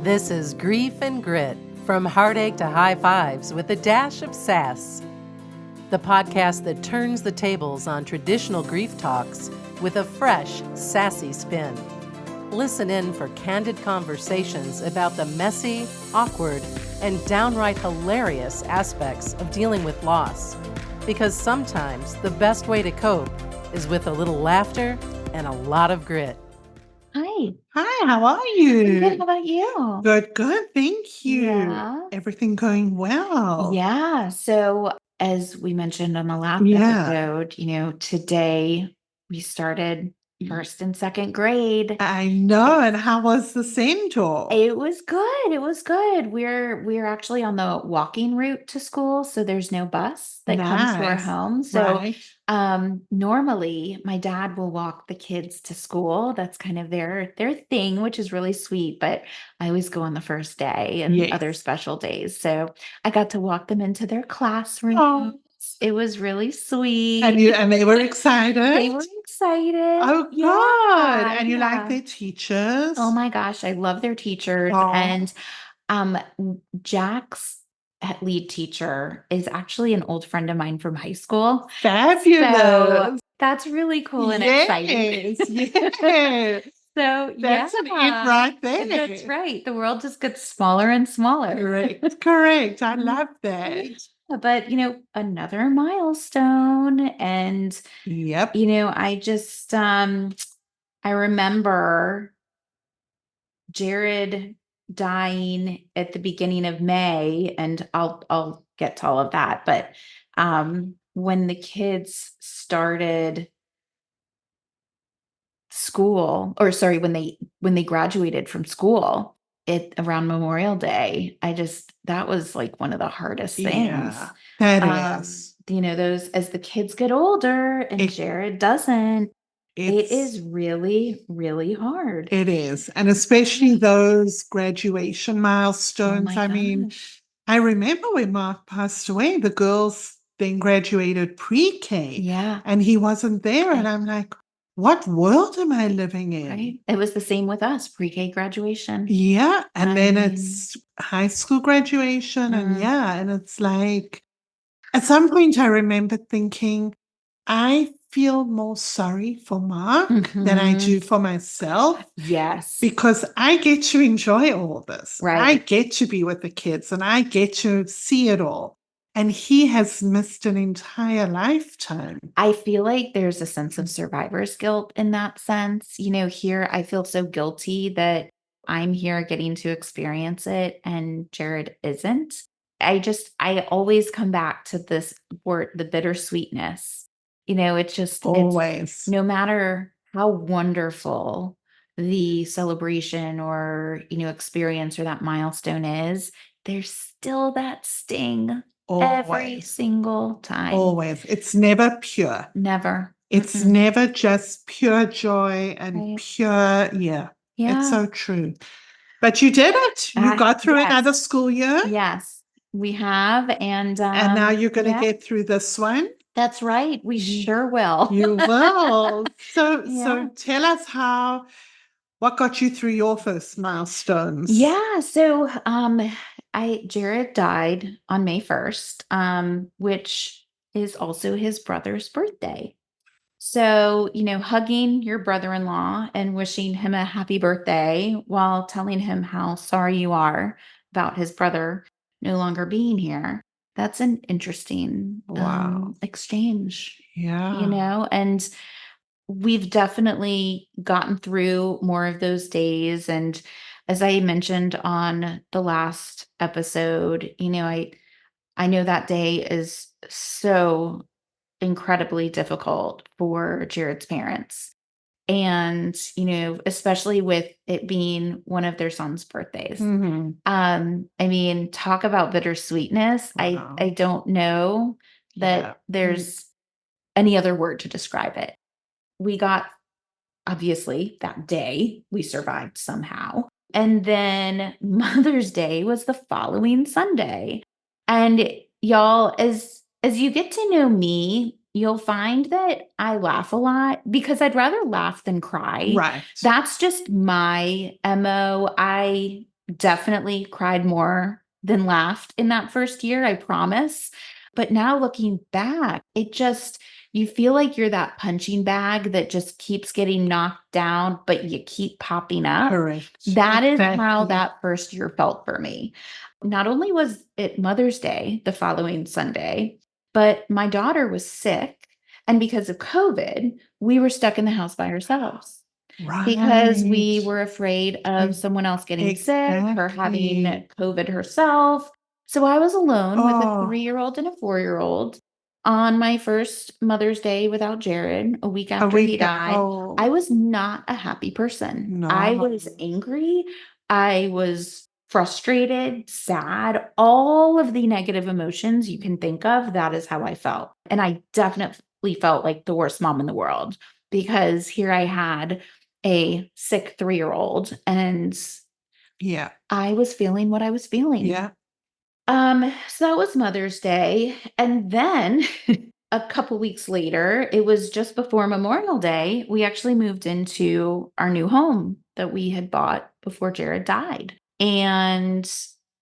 This is Grief and Grit, from heartache to high fives with a dash of sass. The podcast that turns the tables on traditional grief talks with a fresh, sassy spin. Listen in for candid conversations about the messy, awkward, and downright hilarious aspects of dealing with loss. Because sometimes the best way to cope is with a little laughter and a lot of grit. Hi. Hi, how are I'm you? good. How about you? Good. Thank you. Yeah. Everything going well? Yeah. So as we mentioned on the last Yeah. episode, today we started first and second grade. I know. And how was the send-off? It was good. It was good. We're actually on the walking route to school, so there's no bus that comes to our Nice. home. So Right. normally my dad will walk the kids to school. That's kind of their thing, which is really sweet. But I always go on the first day and other Yes. special days. So I got to walk them into their classroom. Oh, It was really sweet. and they were excited? They were excited. Oh, good. Yeah, And you like yeah. their teachers? Oh my gosh, I love their teachers. Oh. And Jack's lead teacher is actually an old friend of mine from high school. So Fabulous. that's really cool and exciting. Yes, yes. So That's an in yeah, right there. that's right. The world just gets smaller and smaller. Correct. I love that. But another milestone. And Yep. I just I remember Jarrod dying at the beginning of May, and I'll get to all of that. But when the kids started school, or sorry, when they graduated from school around Memorial Day, that was like one of the hardest things. Yeah, that is. Those, as the kids get older and Jarrod doesn't, it is really, really hard. It is. And especially those graduation Oh milestones. my I mean, gosh. I remember when Mark passed away, the girls then graduated pre-K. Yeah. And he wasn't there. And I'm like, what world am I living in? Right. It was the same with us, pre-K graduation. Yeah. And then it's high school graduation. And it's like, at some point I remember thinking, I feel more sorry for Mark than I do for myself. Yes. Because I get to enjoy all this. Right. I get to be with the kids and I get to see it all. And he has missed an entire lifetime. I feel like there's a sense of survivor's guilt in that sense. Here I feel so guilty that I'm here getting to experience it and Jarrod isn't. I always come back to this word, the bittersweetness. Always. It's no matter how wonderful the celebration or, experience or that milestone is, there's still that sting. Every single time. Always. It's never pure. Never. It's never just pure joy and pure, yeah. It's so true. But you did it. You got through another school year. Yes, we have. And now you're going to get through this one. That's right. We sure will. You will. So tell us what got you through your first milestones? Yeah. So Jarrod died on May 1st, which is also his brother's birthday. So, hugging your brother-in-law and wishing him a happy birthday while telling him how sorry you are about his brother no longer being here. That's an interesting exchange. Yeah. And we've definitely gotten through more of those days. And as I mentioned on the last episode, I know that day is so incredibly difficult for Jarrod's parents. And, especially with it being one of their son's birthdays. I mean, talk about bittersweetness. Wow. I don't know that there's any other word to describe it. We got, obviously, that day, we survived somehow. And then Mother's Day was the following Sunday. And y'all, as you get to know me, you'll find that I laugh a lot because I'd rather laugh than cry. Right. That's just my MO. I definitely cried more than laughed in that first year, I promise. But now looking back, you feel like you're that punching bag that just keeps getting knocked down, but you keep popping up. Correct. That is how Exactly. that first year felt for me. Not only was it Mother's Day the following Sunday, but my daughter was sick. And because of COVID, we were stuck in the house by ourselves because we Right. were afraid of someone else getting sick or having Exactly. COVID herself. So I was alone with a Oh, 3-year-old and a 4-year-old on my first Mother's Day without Jarrod, a week a after he week. died. Oh, I was not a happy person. I no. was angry. I was frustrated, sad, all of the negative emotions you can think of. That is how I felt. And I definitely felt like the worst mom in the world because here I had a sick 3-year-old and Yeah. I was feeling what I was feeling. Yeah. So that was Mother's Day. And then a couple weeks later, it was just before Memorial Day, we actually moved into our new home that we had bought before Jarrod died. And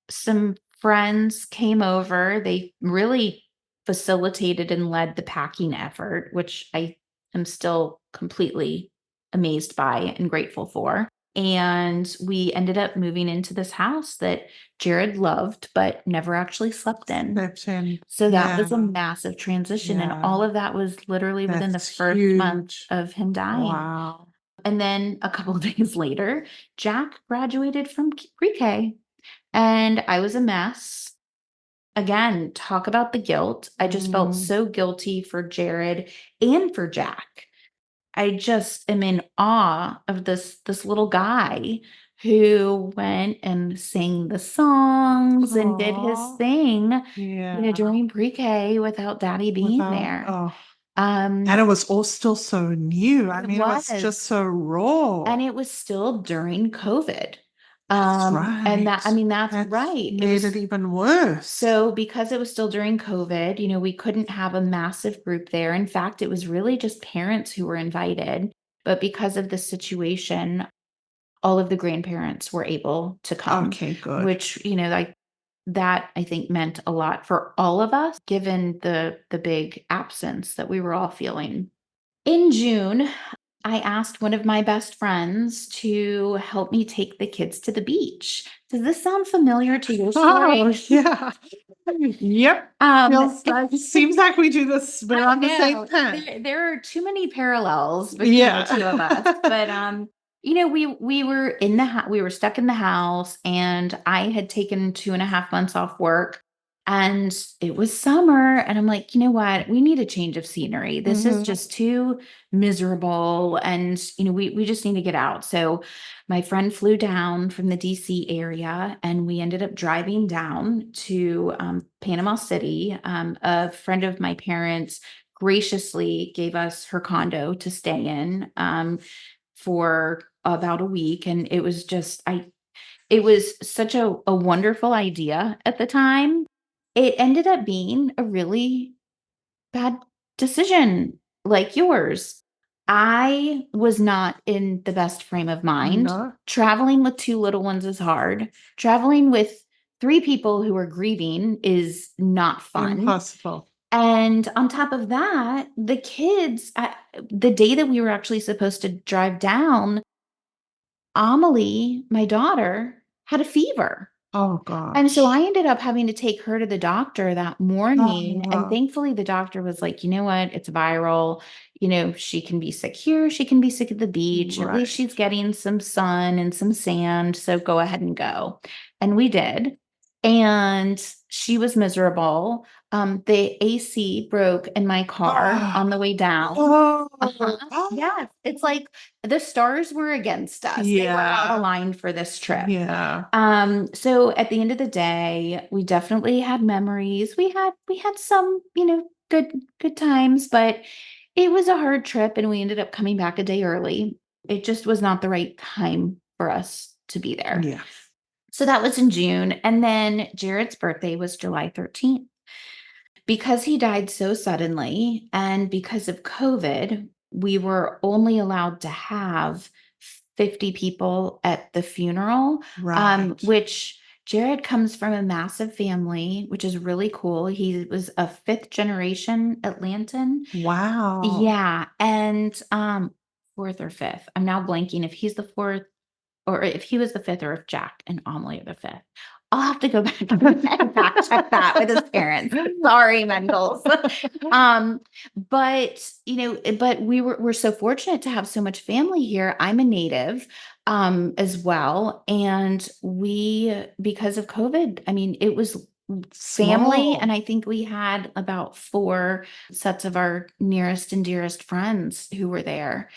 some friends came over. They really facilitated and led the packing effort, which I am still completely amazed by and grateful for. And we ended up moving into this house that Jarrod loved, but never actually slept in. Steps in. So that was a Yeah. massive transition. And Yeah. all of that was literally within the That's first month huge. of him dying. Wow. And then a couple of days later, Jack graduated from pre-K and I was a mess. Again, talk about the guilt. I just felt Mm. so guilty for Jarrod and for Jack. I just am in awe of this little guy who went and sang the songs and did his Aw. thing, Yeah. during pre-K without daddy being Without, there. oh, and it was all still so new. I It mean, it was just was. so raw. And it was still during COVID. That's And that's right. That's right. It made it was even worse. so because it was still during COVID, we couldn't have a massive group there. In fact, it was really just parents who were invited. But because of the situation, all of the grandparents were able to come, Okay, good. which, like that I think meant a lot for all of us, given the big absence that we were all feeling. In June, I asked one of my best friends to help me take the kids to the beach. Does this sound familiar to your Oh, story? yeah. Yep. Seems like we do this. We're on the same path. There are too many parallels between the two of us. Yeah. But we were we were stuck in the house, and I had taken 2.5 months off work, and it was summer, and I'm like, you know what? We need a change of scenery. This is Mhm. just too miserable, and we just need to get out. So my friend flew down from the DC area, and we ended up driving down to Panama City. A friend of my parents graciously gave us her condo to stay in for about a week. And it was it was such a wonderful idea at the time. It ended up being a really bad decision like yours. I was not in the best frame of mind. No, Traveling with 2 little ones is hard. Traveling with 3 people who are grieving is not fun. impossible. And on top of that, the kids, the day that we were actually supposed to drive down, Amelie, my daughter, had a fever. Oh And so I gosh. ended up having to take her to the doctor that morning. And Oh, thankfully, the doctor was like, you know what? It's viral. She can be sick here. She can be sick at the beach. At least right. she's getting some sun and some sand. So go ahead and go. And we did. And she was miserable. The AC broke in my car Oh, on the way down. oh, Uh-huh. oh. Yes. It's like the stars were against us. They were not Yeah. aligned for this trip. Yeah. So at the end of the day, we definitely had memories. We had some, good times, but it was a hard trip and we ended up coming back a day early. It just was not the right time for us to be there. Yeah. So that was in June. And then Jared's birthday was July 13th. Because he died so suddenly and because of COVID, we were only allowed to have 50 people at the funeral, Right. which Jarrod comes from a massive family, which is really cool. He was a fifth generation Atlantan. Wow. Yeah. And fourth or fifth. I'm now blanking if he's the fourth or if he was the fifth or if Jack and Amelie are the fifth. I'll have to go back and fact check that with his parents. Sorry, Mendels. But but we're so fortunate to have so much family here. I'm a native as well. And we, because of COVID, I mean, it was family. And Small. I think we had about 4 sets of our nearest and dearest friends who were there.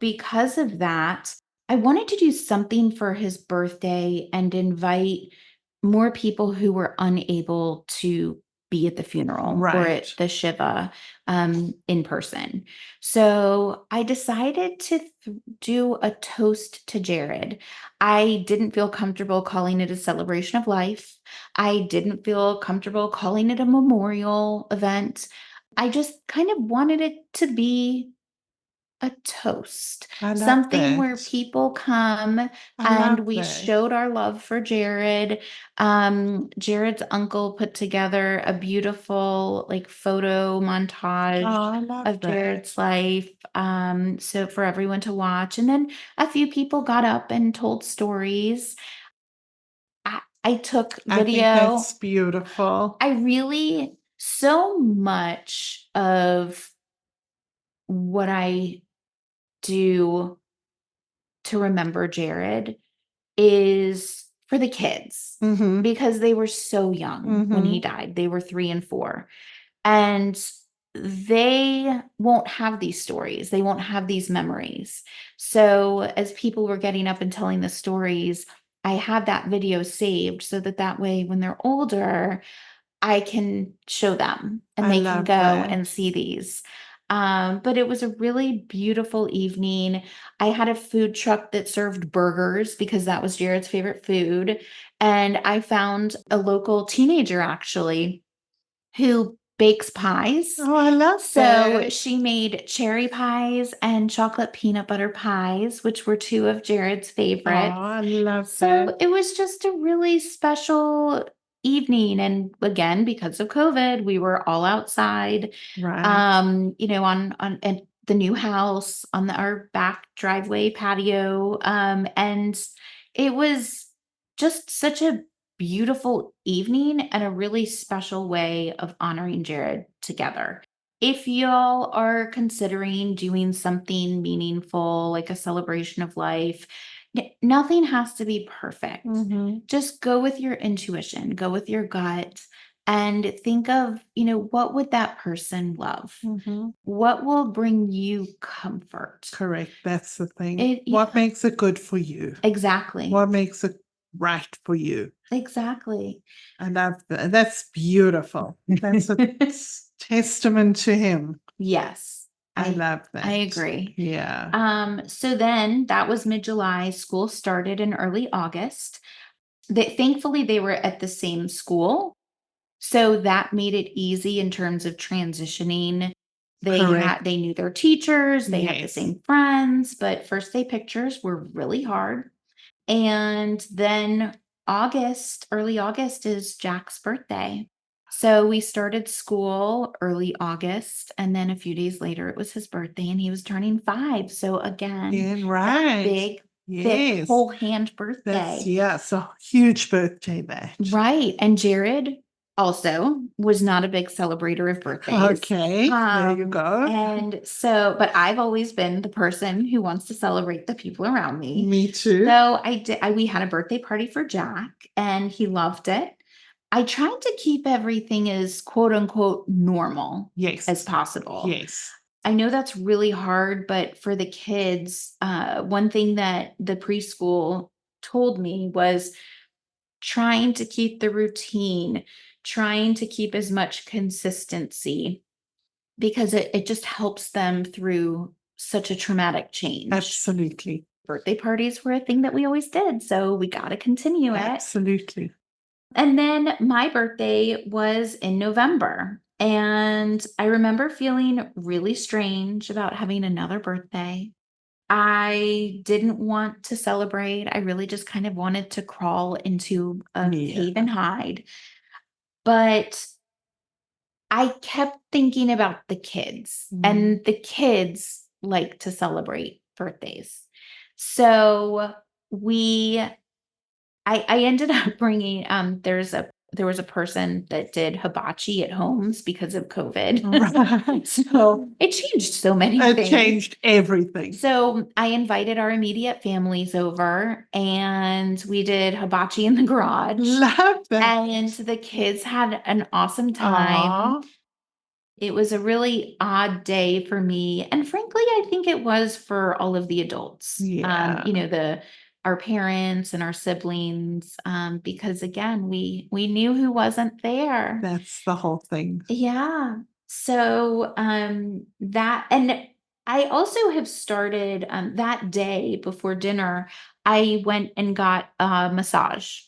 Because of that, I wanted to do something for his birthday and invite more people who were unable to be at the funeral or Right. at the Shiva in person. So I decided to do a toast to Jarrod. I didn't feel comfortable calling it a celebration of life. I didn't feel comfortable calling it a memorial event. I just kind of wanted it to be a toast, I love something where that. people come I and love we that. showed our love for Jarrod. Jarrod's uncle put together a beautiful like photo montage Oh, I love of that. Jarrod's life. So for everyone to watch. And then a few people got up and told stories. I took I think that's video. beautiful. I really, so much of what I do to remember Jarrod is for the kids Mm-hmm. because they were so young when he Mm-hmm. died. They were 3 and 4. And they won't have these stories. They won't have these memories. So as people were getting up and telling the stories, I had that video saved so that way when they're older, I can show them and I they can love go that. and see these. But it was a really beautiful evening. I had a food truck that served burgers because that was Jarrod's favorite food. And I found a local teenager actually who bakes pies. Oh, I love So that. she made cherry pies and chocolate peanut butter pies, which were 2 of Jarrod's Oh, favorites. I love that. So it was just a really special evening. And again, because of COVID, we were all outside, Right. on at the new house on our back driveway patio. And it was just such a beautiful evening and a really special way of honoring Jarrod together. If y'all are considering doing something meaningful, like a celebration of life, nothing has to be perfect. Mm-hmm. Just go with your intuition, go with your gut, and think of, what would that person love? Mm-hmm. What will bring you comfort? Correct. That's the thing. Yeah, What makes it good for you? exactly. What makes it right for you? Exactly. I love that. That's beautiful. That's a testament to him. Yes. I love that. I agree. Yeah. So then that was mid-July. School started in early August. Thankfully, they were at the same school. So that made it easy in terms of transitioning. Correct. They knew their teachers, they had the Yes. same friends, but first day pictures were really hard. And then early August is Jack's birthday. So we started school early August, and then a few days later it was his birthday and he was turning 5. So again, Yeah, that right. big, thick Yes. whole hand That's, birthday. yeah, it's a huge birthday that. Right. And Jarrod also was not a big celebrator of birthdays. Okay, there you go. And so, but I've always been the person who wants to celebrate the people around me. Me too. So we had a birthday party for Jack and he loved it. I tried to keep everything as quote unquote normal Yes. as possible. Yes. I know that's really hard, but for the kids, one thing that the preschool told me was trying to keep the routine, trying to keep as much consistency because it just helps them through such a traumatic change. Absolutely. Birthday parties were a thing that we always did, so we got to continue it. Absolutely. And then my birthday was in November. And I remember feeling really strange about having another birthday. I didn't want to celebrate. I really just kind of wanted to crawl into a cave and hide. But I kept thinking about the kids, and the kids like to celebrate birthdays. So we I ended up bringing, there was a person that did hibachi at homes because of COVID. Right. So it changed so many It things. changed everything. So I invited our immediate families over, and we did hibachi in the garage. Love that. And the kids had an awesome time. Aw. It was a really odd day for me, and frankly, I think it was for all of the adults. Yeah. Our parents and our siblings, because again, we knew who wasn't there. That's the whole thing. Yeah. So, that, and I also have started, that day before dinner, I went and got a massage.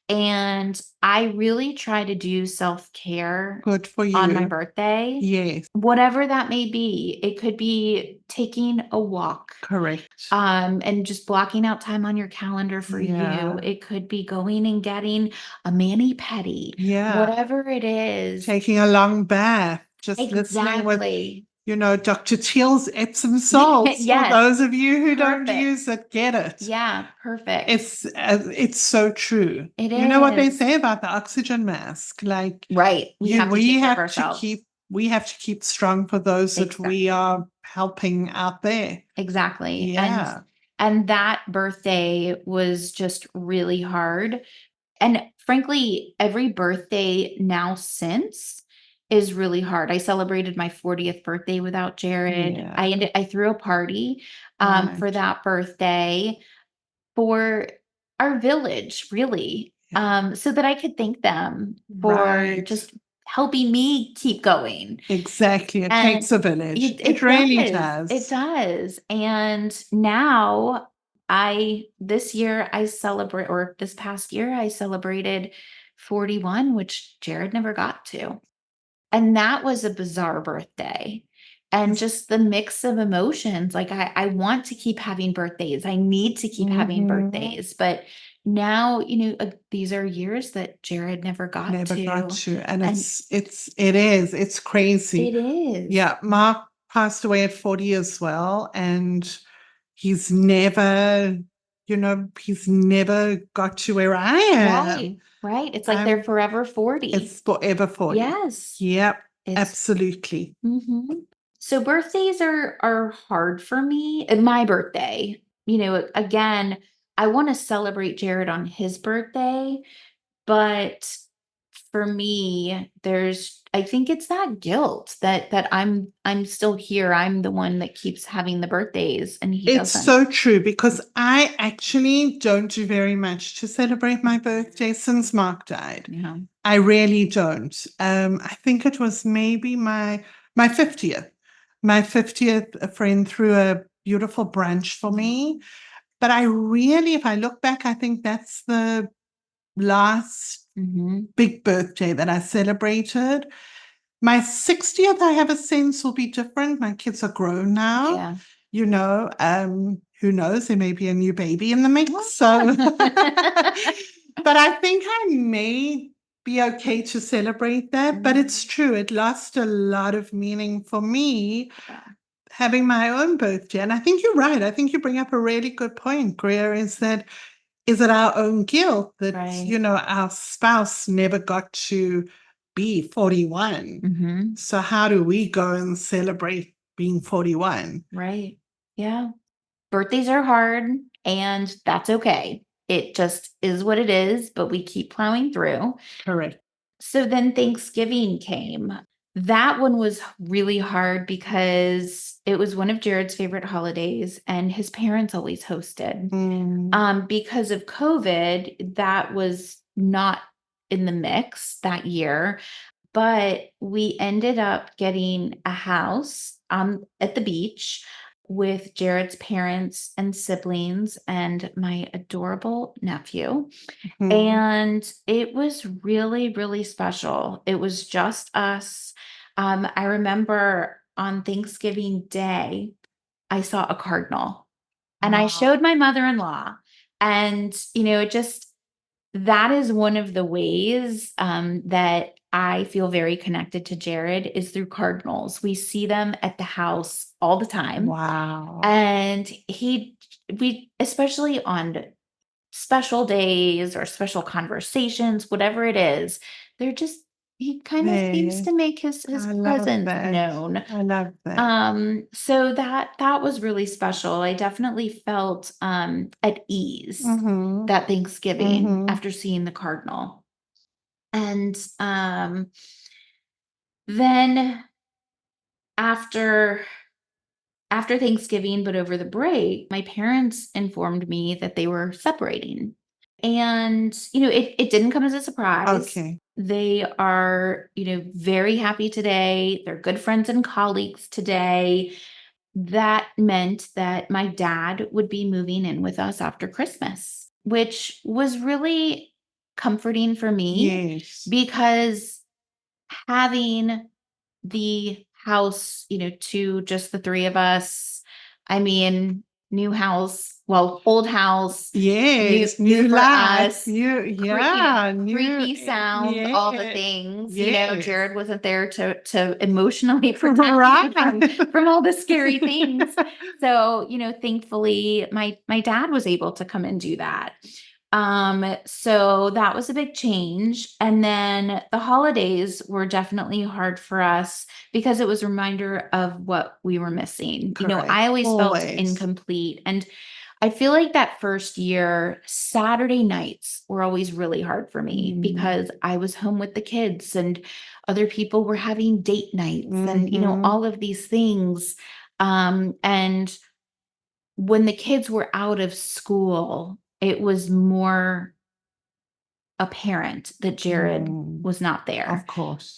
And I really try to do self-care Good for on my you. birthday, Yes, whatever that may be. It could be taking a walk, correct. and just blocking out time on your calendar for Yeah. you. It could be going and getting a mani-pedi, Yeah. whatever it is. Taking a long bath, just listening with, Exactly. Dr. Teal's Epsom salts. For Yes. those of you who don't Perfect. use it, get it. Yeah, perfect. It's so true. It You know what they is. say about the oxygen mask? Like, Right. We have to take care of have to ourselves. keep strong for those that we are helping out there. Exactly. Yeah. And that birthday was just really hard. And frankly, every birthday now since is really hard. I celebrated my 40th birthday without Jarrod. Yeah. I threw a party for Right. that birthday for our village, really. So that I could thank them for Right. just helping me keep going. Exactly. It And takes a village. It really does. It does. does. And now this year I celebrate, or this past year I celebrated 41, which Jarrod never got to. And that was a bizarre birthday. And just the mix of emotions. Like I want to keep having birthdays. I need to keep having Mhm. birthdays. But now, these are years that Jarrod never got Never to. got to. And And it's crazy. it is. Yeah. Mark passed away at 40 as well. And he's never, he's never got to where I am. Right. Right. It's like they're forever 40. It's forever 40. Yes. Yep. It's Absolutely. So birthdays are hard for me. And my birthday, again, I want to celebrate Jarrod on his birthday, but for me, I think it's that guilt that I'm still here. I'm the one that keeps having the birthdays and he It's doesn't. so true because I actually don't do very much to celebrate my birthday since Mark died. Yeah. I really don't. I think it was maybe my 50th. My 50th, a friend threw a beautiful brunch for me. But I really, if I look back, I think that's the last big birthday that I celebrated. My 60th, I have a sense will be different. My kids are grown now. Yeah. Who knows? There may be a new baby in the mix. So, but I think I may be okay to celebrate that. But it's true. It lost a lot of meaning for me having my own birthday. And I think you're right. I think you bring up a really good point, Greer, is it our own guilt that, Right. our spouse never got to be 41. So how do we go and celebrate being 41? Right. Yeah. Birthdays are hard, and that's okay. It just is what it is, but we keep plowing through. Correct. So then Thanksgiving came. That one was really hard because it was one of Jarrod's favorite holidays, and his parents always hosted. Because of COVID, that was not in the mix that year. But we ended up getting a house at the beach with Jarrod's parents and siblings and my adorable nephew. And it was really, really special. It was just us. I remember on Thanksgiving Day, I saw a cardinal. And I Wow. showed my mother-in-law, and, that is one of the ways that I feel very connected to Jarrod is through cardinals. We see them at the house all the time. Wow. And we, especially on special days or special conversations, whatever it is, he kind of seems to make his presence known. I love that. So that was really special. I definitely felt at ease that Thanksgiving after seeing the cardinal. And then after Thanksgiving, but over the break, my parents informed me that they were separating. And, it didn't come as a surprise. Okay. They are, very happy today. They're good friends and colleagues today. That meant that my dad would be moving in with us after Christmas, which was really comforting for me. Yes. Because having the house, to just the three of us, I mean, new house, old house, Yes, new for life. us, Creepy sound, all the things. Yes. Jarrod wasn't there to emotionally protect me from all the scary things. So, thankfully my dad was able to come and do that. So that was a big change. And then the holidays were definitely hard for us because it was a reminder of what we were missing. Correct. I always felt Always. incomplete. And I feel like that first year, Saturday nights were always really hard for me because I was home with the kids and other people were having date nights and, all of these things. And when the kids were out of school, it was more apparent that Jarrod was not there. Of course.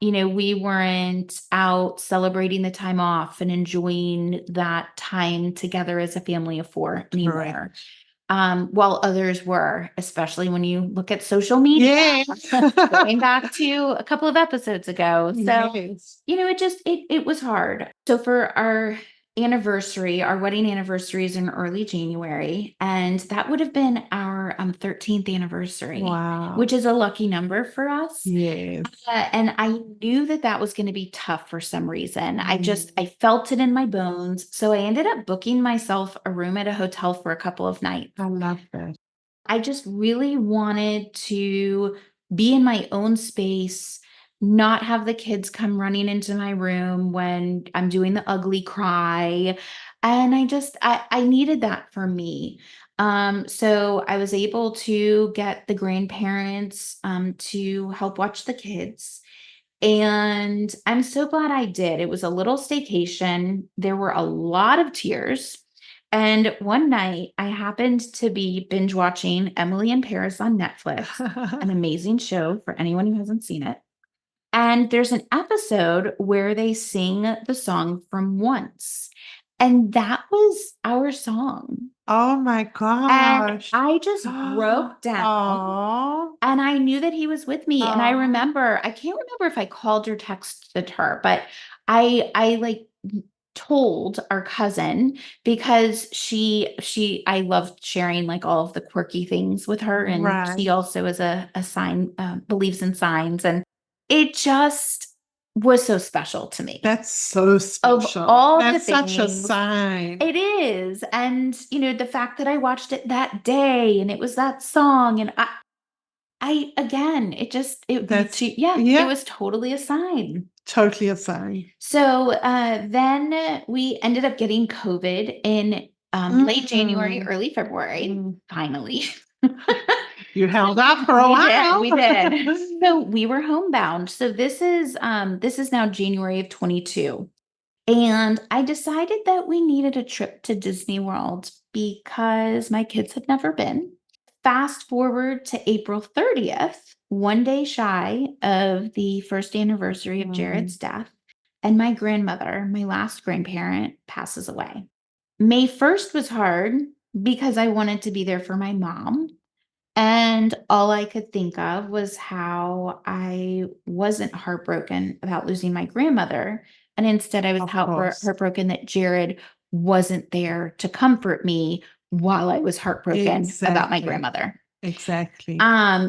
We weren't out celebrating the time off and enjoying that time together as a family of four anymore. While others were, especially when you look at social media, going back to a couple of episodes ago. So, it was hard. So for our wedding anniversary is in early January, and that would have been our 13th anniversary. Wow. Which is a lucky number for us. Yes. And I knew that was going to be tough for some reason. I felt it in my bones. So I ended up booking myself a room at a hotel for a couple of nights. I love that. I just really wanted to be in my own space, not have the kids come running into my room when I'm doing the ugly cry. And I needed that for me. So I was able to get the grandparents to help watch the kids. And I'm so glad I did. It was a little staycation. There were a lot of tears. And one night I happened to be binge watching Emily in Paris on Netflix, an amazing show for anyone who hasn't seen it. And there's an episode where they sing the song from Once. And that was our song. Oh my And gosh. I just broke down. Aww. And I knew that he was with me. And I can't remember if I called or texted her, but I told our cousin because I loved sharing like all of the quirky things with her. And she also is a sign, believes in signs. And it just was so special to me. That's so special. Of all That's the such a things, sign. it is. And, the fact that I watched it that day and it was that song and it was totally a sign. Totally a sign. So then we ended up getting COVID in late January, early February, finally. You held out for a while. We did. So we were homebound. So this is now January of 22. And I decided that we needed a trip to Disney World because my kids had never been. Fast forward to April 30th, one day shy of the first anniversary of Jarrod's death, and my grandmother, my last grandparent, passes away. May 1st was hard because I wanted to be there for my mom. And all I could think of was how I wasn't heartbroken about losing my grandmother. And instead, I was heartbroken that Jarrod wasn't there to comfort me while I was heartbroken about my Exactly. grandmother. Exactly.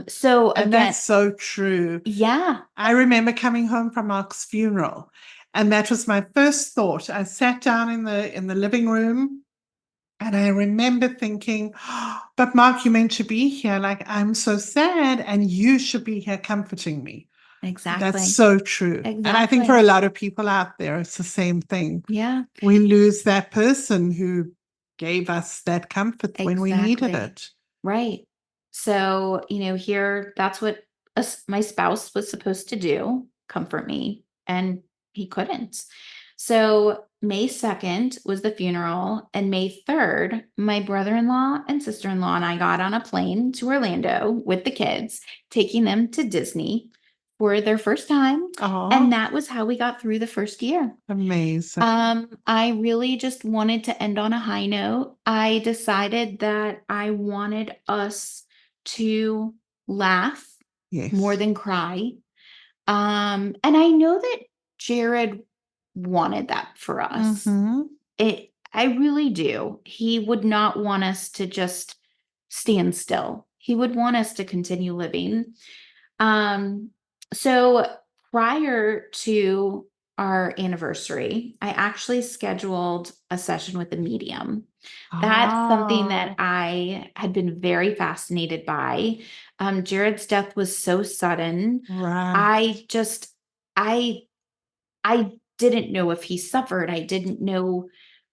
So And again, that's so true. yeah, I remember coming home from Mark's funeral, and that was my first thought. I sat down in the living room, and I remember thinking, "Oh, but Mark, you meant to be here. Like, I'm so sad, and you should be here comforting me." That's exactly. so true. And I think for Exactly. a lot of people out there, it's the same thing. Yeah, We lose that person who gave us that comfort when we needed exactly. it. Right. So, here, that's what my spouse was supposed to do, comfort me, and he couldn't. So, May 2nd was the funeral, and May 3rd, my brother in law and sister in law and I got on a plane to Orlando with the kids, taking them to Disney for their first time. Oh, And that was how we got through the first year. amazing. I really just wanted to end on a high note. I decided that I wanted us to laugh more Yes. than cry. And I know that Jarrod wanted that for us. Mm-hmm. I really do. He would not want us to just stand still. He would want us to continue living. Um, so prior to our anniversary, I actually scheduled a session with a medium. That's something that Ah, I had been very fascinated by. Jared's death was so sudden. right. I just, I, I didn't know if he suffered. I didn't know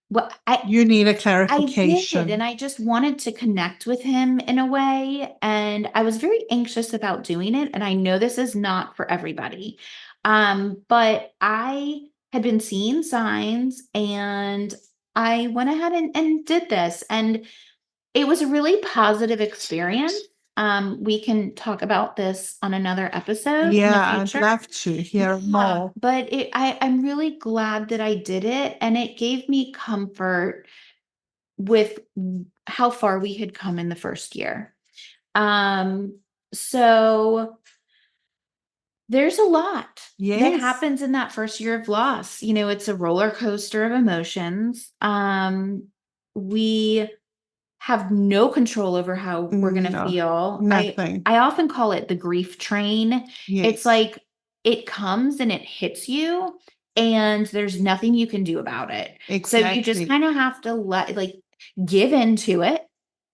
what You need a I did, clarification. and I just wanted to connect with him in a way, and I was very anxious about doing it, and I know this is not for everybody. But I had been seeing signs, and I went ahead and did this, and it was a really positive experience. We can talk about this on another episode in the Yeah, I'd future. love to hear more. But I'm really glad that I did it, and it gave me comfort with how far we had come in the first year. So there's a lot that Yes. happens in that first year of loss. It's a roller coaster of emotions. We have no control over how we're going to No, feel. nothing. I often call it the grief train. It's Yes, like it comes and it hits you, and there's nothing you can do about it. So you just exactly. kind of have to give into it.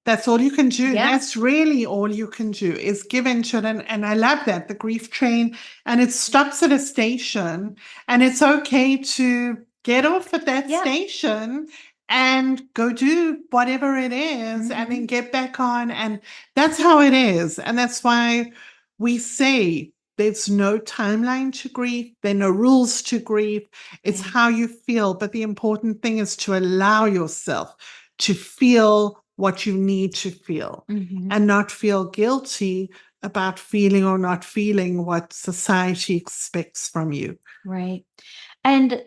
That's all you can do. Yeah. That's really all you can do is give into it. And I love that, the grief train. And it stops at a station. And it's okay to get off at that Yeah. station and go do whatever it is and then Mhm. get back on. And that's how it is. And that's why we say there's no timeline to grief, there are no rules to grief. It's Right. how you feel. But the important thing is to allow yourself to feel what you need to feel Mhm. and not feel guilty about feeling or not feeling what society expects from you. Right. And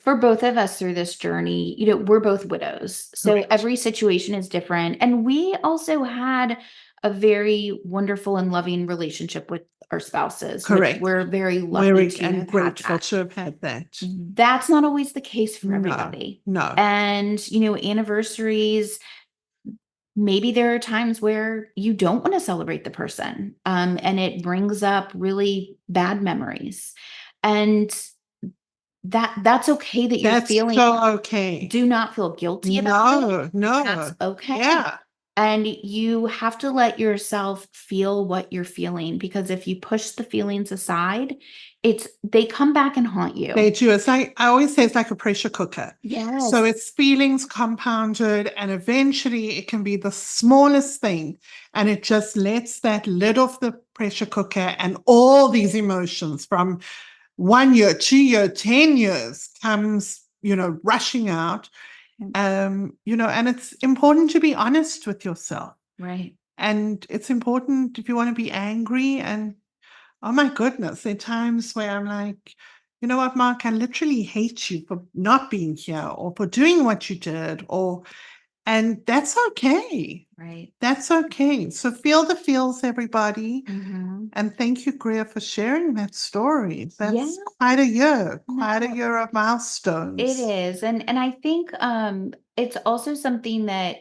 for both of us through this journey, we're both widows. So Correct. every situation is different. And we also had a very wonderful and loving relationship with our spouses, which Correct. we're very lucky We're to and have had grateful that. to have had that. That's not always the case for No, everybody. no. And, anniversaries, maybe there are times where you don't want to celebrate the person, and it brings up really bad memories. And that's okay that you're That's feeling. so okay. Do not feel guilty about it. No, That's no. okay. Yeah, And you have to let yourself feel what you're feeling, because if you push the feelings aside, they come back and haunt you. they do. It's like, I always say it's like a pressure cooker. Yes. So it's feelings compounded, and eventually it can be the smallest thing, and it just lets that lid off the pressure cooker, and all these emotions from 1 year, 2 year, 10 years comes, rushing out. And it's important to be honest with yourself. Right. And it's important if you want to be angry. And oh my goodness, there are times where I'm like, you know what, Mark, I literally hate you for not being here or for doing what you did. Or And that's okay. Right. That's okay. So feel the feels, everybody. Mm-hmm. And thank you, Greer, for sharing that story. That's Yeah. quite a year No, of milestones. it is. And I think it's also something that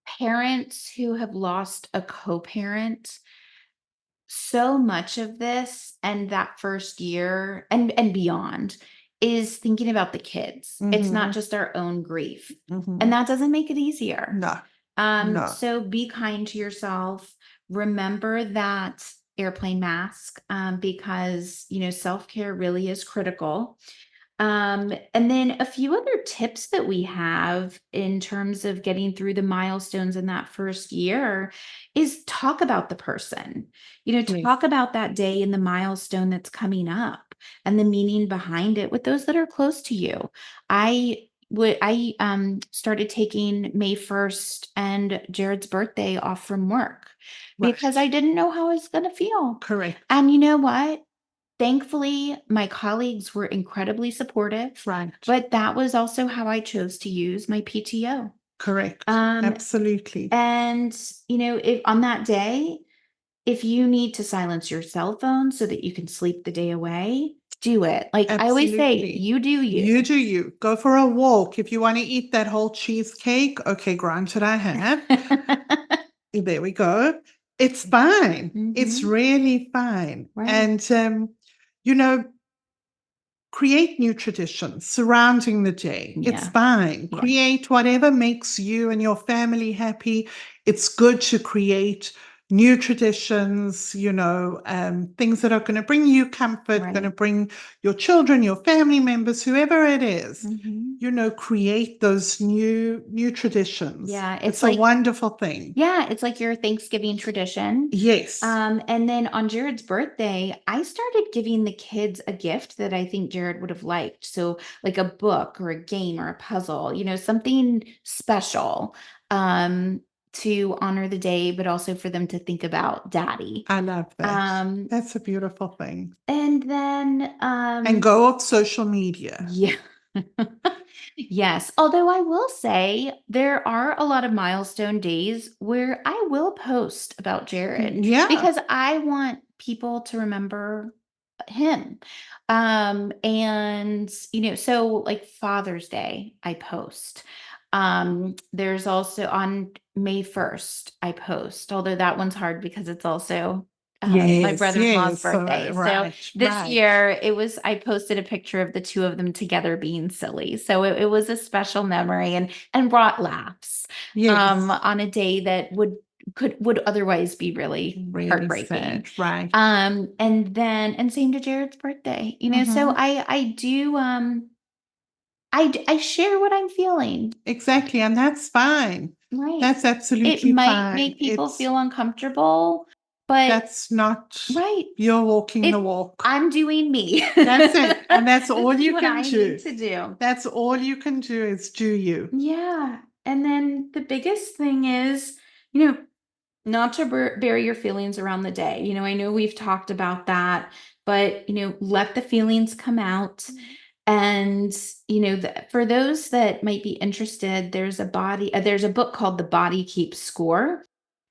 parents who have lost a co-parent, so much of this and that first year and beyond is thinking about the kids. It's not just our own grief. And that doesn't make it easier. No, no. So be kind to yourself. Remember that airplane mask, because self-care really is critical. And then a few other tips that we have in terms of getting through the milestones in that first year is talk about the person. Yes. Talk about that day and the milestone that's coming up and the meaning behind it with those that are close to you. I started taking May 1st and Jared's birthday off from work because I Right. didn't know how I was going to feel. Correct. And you know what? Thankfully, my colleagues were incredibly supportive, Right. but that was also how I chose to use my PTO. Correct. Um, Absolutely. And, if on that day, if you need to silence your cell phone so that you can sleep the day away, do it. Like I always say, Absolutely. you do you. You do you. Go for a walk. If you want to eat that whole cheesecake, okay, granted I have. There we go. It's fine. It's Mhm. really fine. Right. And you know, create new traditions surrounding the day. It's Yeah. fine. Yeah. Create whatever makes you and your family happy. It's good to create new traditions, things that are going to bring you comfort, going to Right. bring your children, your family members, whoever it is. Mhm. Create those new traditions. Yeah, It's a wonderful thing. Yeah, it's like your Thanksgiving tradition. Yes. And then on Jared's birthday, I started giving the kids a gift that I think Jared would have liked. So, like a book or a game or a puzzle, something special, to honor the day, but also for them to think about daddy. I love that. Um, That's a beautiful thing. and then, And go off social media. yeah. Yes. Although I will say there are a lot of milestone days where I will post about Jared Yeah. because I want people to remember him. And so like Father's Day, I post. There's also on May 1st, I post, although that one's hard because it's also my Yes, brother-in-law's yes. So, birthday. So right, this right. year I posted a picture of the two of them together being silly. So it was a special memory and brought laughs Yes. on a day that would otherwise be really heartbreaking. Sad, right. And same to Jared's birthday. So I do I share what I'm feeling. Exactly, and that's fine. Right. That's It absolutely might fine. make people feel uncomfortable, but That's not right. you're walking the walk. I'm doing me. That's it. And that's all This is you what can I do. need to do. That's all you can do is do you. Yeah. And then the biggest thing is, not to bury your feelings around the day. I know we've talked about that, but, let the feelings come out. And, for those that might be interested, there's a book called The Body Keeps Score.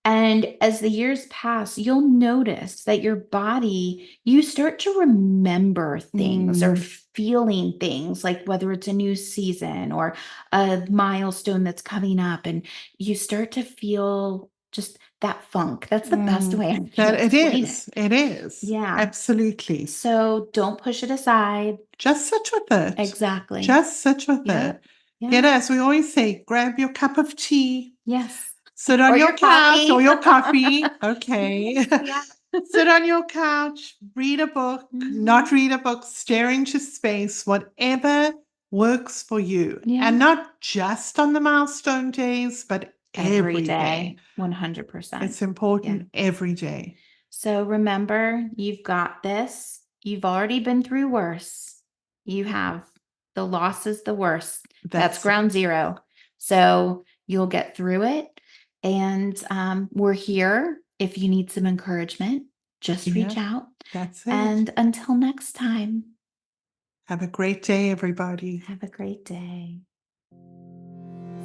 And as the years pass, you'll notice that your body, you start to remember things or feeling things, like whether it's a new season or a milestone that's coming up, and you start to feel just that funk. That's the best way I can That it explain it. is. It is. Yeah. Absolutely. So don't push it aside. Just sit with it. Exactly. Just sit with Yeah. it. Yeah. As we always say, grab your cup of tea. Yes. Sit on Or your your couch coffee. or your coffee. Okay. Yeah. Sit on your couch, read a book, not read a book, stare into space, whatever works for you. Yeah. And not just on the milestone days, but every day. 100%. It's important every day. So remember, you've got this. You've already been through worse. You have. The loss is the worst. That's ground zero. So you'll get through it. And we're here. If you need some encouragement, just reach out. That's it. And until next time, have a great day, everybody. have a great day.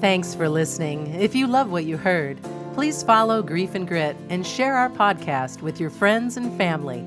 Thanks for listening. If you love what you heard, please follow Grief and Grit and share our podcast with your friends and family.